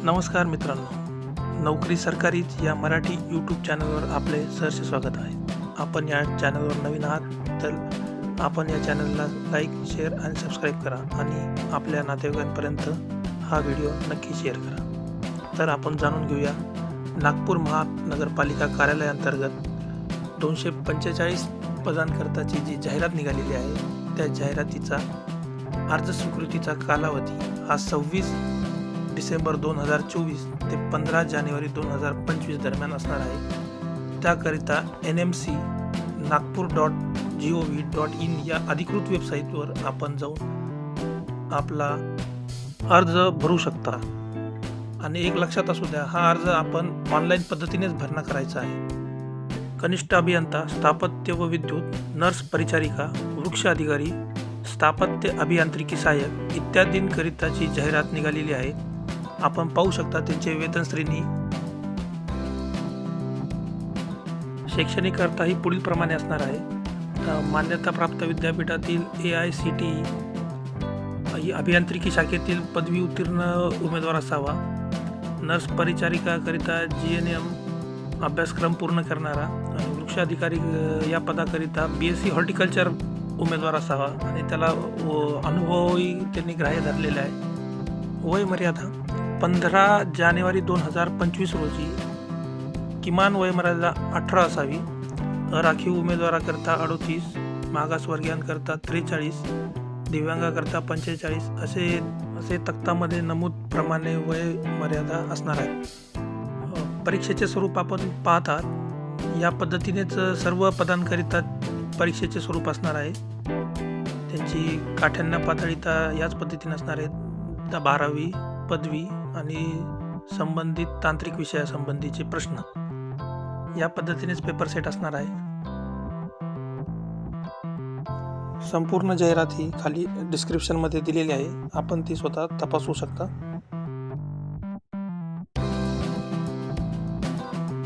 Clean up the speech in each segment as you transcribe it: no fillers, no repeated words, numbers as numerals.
नमस्कार मित्रांनो, नोकरी सरकारीच या मराठी यूट्यूब चॅनलवर आपले सहर्ष स्वागत आहे. आपण या चॅनलवर नवीन आहात तर आपण या चॅनलला लाईक, शेअर आणि सबस्क्राईब करा आणि आपल्या नातेवाईकांपर्यंत हा व्हिडिओ नक्की शेअर करा. तर आपण जाणून घेऊया नागपूर महानगरपालिका कार्यालयाअंतर्गत 245 पदांकरताची जी जाहिरात निघालेली आहे त्या जाहिरातीचा अर्ज स्वीकृतीचा कालावधी हा 26 डिसेंबर 2024 ते 15 जानेवारी 2025 दरम्यान असणार आहे. त्याकरिता NMC nagpur.gov.in या अधिकृत वेबसाईटवर आपण जाऊन आपला अर्ज भरू शकता. आणि एक लक्षात असू द्या, हा अर्ज आपण ऑनलाईन पद्धतीनेच भरणा करायचा आहे. कनिष्ठ अभियंता, स्थापत्य व विद्युत, नर्स परिचारिका, वृक्ष अधिकारी, स्थापत्य अभियांत्रिकी सहाय्यक इत्यादींकरिताची जाहिरात निघालेली आहे. आपण पाहू शकता त्यांचे वेतन श्रेणी. शैक्षणिक अर्थ ही पुढील प्रमाणे असणार आहे. मान्यताप्राप्त विद्यापीठातील AICTE अभियांत्रिकी शाखेतील पदवी उत्तीर्ण उमेदवार असावा. नर्स परिचारिकाकरिता GNM अभ्यासक्रम पूर्ण करणारा आणि वृक्ष अधिकारी या पदाकरिता BSc हॉर्टिकल्चर उमेदवार असावा आणि त्याला अनुभवही त्यांनी ग्राह्य धरलेला आहे. वय मर्यादा 15 जानेवारी 2025 रोजी किमान वयमर्यादा 18 असावी. राखीव उमेदवाराकरता 38, मागासवर्गीयांकरता 43, दिव्यांगाकरता 45 असे तक्तामध्ये नमूद प्रमाणे वय मर्यादा असणार आहे. परीक्षेचे स्वरूप आपण पाहत आहात. या पद्धतीनेच सर्व पदांकरिता परीक्षेचे स्वरूप असणार आहे. त्यांची काठिण्य पातळीता याच पद्धतीने असणार आहेत. 12वी, पदवी आणि संबंधित तांत्रिक विषयासंबंधीचे प्रश्न या पद्धतीनेच पेपर सेट असणार आहे. संपूर्ण जाहिरात ही खाली डिस्क्रिप्शनमध्ये दिलेली आहे. आपण ती स्वतः तपासू शकता.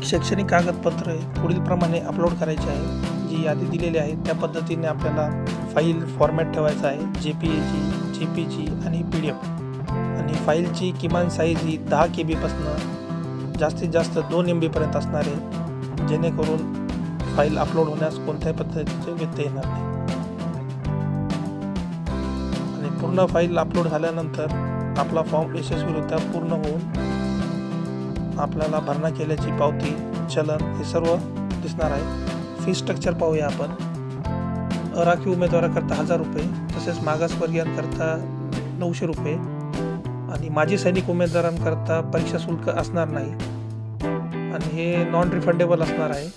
शैक्षणिक कागदपत्रे पुढील प्रमाणे अपलोड करायची आहे. जी यादी दिलेली आहे त्या पद्धतीने आपल्याला फाईल फॉर्मॅट ठेवायचा आहे. JPG आणि PDF. आणि फाईलची किमान साईज ही 10 KB पासून जास्तीत जास्त 2 MB पर्यंत असणार आहे, जेणेकरून फाईल अपलोड होण्यास कोणत्याही पद्धतीचे व्यत्यय येणार नाही. आणि पूर्ण फाईल अपलोड झाल्यानंतर आपला फॉर्म यशस्वीरित्या पूर्ण होऊन आपल्याला भरणा केल्याची पावती, चलन हे सर्व दिसणार आहे. फी स्ट्रक्चर पाहूया आपण. अराखीव उमेदवाराकरता 1000 रुपये, तसेच मागासवर्गीयांकरता 900 रुपये आणि माजी सैनिक उमेदवारांकरता परीक्षा शुल्क असणार नाही आणि हे नॉन रिफंडेबल असणार आहे.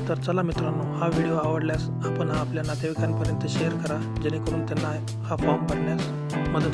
तर चला मित्रांनो, हा व्हिडिओ आवडल्यास आपण आपल्या नातेवाईकांपर्यंत शेअर करा, जेणेकरून त्यांना हा फॉर्म भरण्यास मदत